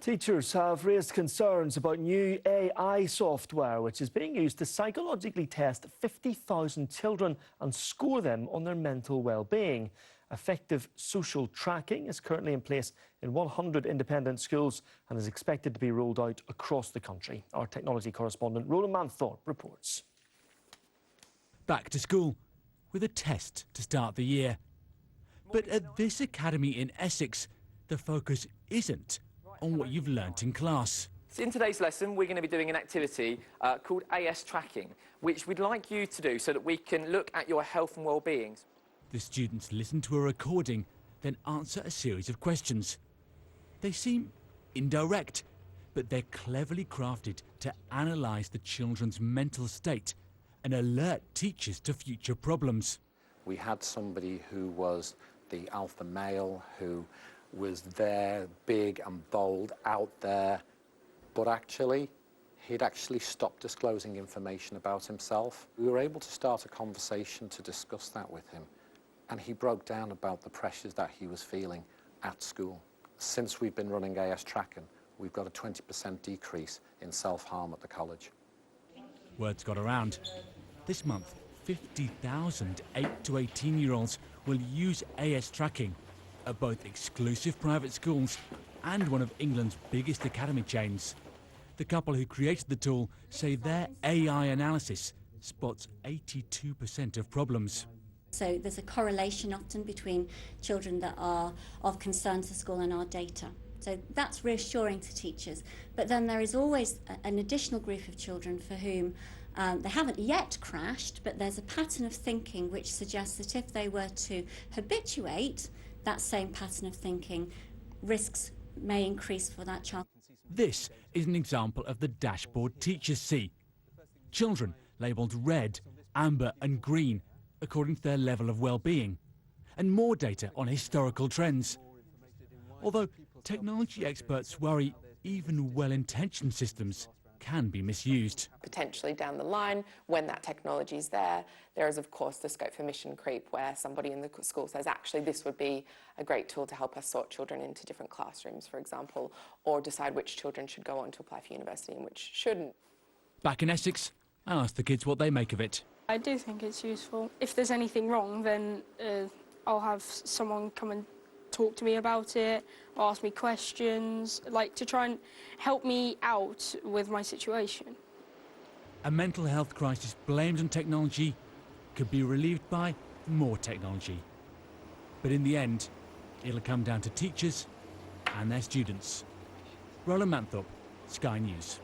Teachers have raised concerns about new AI software which is being used to psychologically test 50,000 children and score them on their mental well-being. Effective social tracking is currently in place in 100 independent schools and is expected to be rolled out across the country. Our technology correspondent Roland Manthorpe reports. Back to school with a test to start the year. But at this academy in Essex, the focus isn't on what you've learnt in class. So in today's lesson, we're going to be doing an activity called AS tracking, which we'd like you to do so that we can look at your health and well-being. The students listen to a recording, then answer a series of questions. They seem indirect, but they're cleverly crafted to analyse the children's mental state and alert teachers to future problems. We had somebody who was the alpha male, who was there, big and bold, out there, but he'd actually stopped disclosing information about himself. We were able to start a conversation to discuss that with him, and he broke down about the pressures that he was feeling at school. Since we've been running AS Tracking, we've got a 20% decrease in self-harm at the college. Words got around. This month, 50,000 8 to 18-year-olds will use AS Tracking at both exclusive private schools and one of England's biggest academy chains. The couple who created the tool say their AI analysis spots 82% of problems. So there's a correlation often between children that are of concern to school and our data. So that's reassuring to teachers. But then there is always an additional group of children for whom they haven't yet crashed, but there's a pattern of thinking which suggests that if they were to habituate that same pattern of thinking, risks may increase for that child. This is an example of the dashboard teachers see. Children labelled red, amber and green according to their level of well-being, and more data on historical trends. Although technology experts worry even well-intentioned systems can be misused. Potentially down the line, when that technology is there, there is of course the scope for mission creep, where somebody in the school says, actually this would be a great tool to help us sort children into different classrooms, for example, or decide which children should go on to apply for university and which shouldn't. Back in Essex, I asked the kids what they make of it. I do think it's useful. If there's anything wrong, then I'll have someone come and talk to me about it, or ask me questions, like to try and help me out with my situation. A mental health crisis blamed on technology could be relieved by more technology. But in the end, it'll come down to teachers and their students. Roland Manthorpe, Sky News.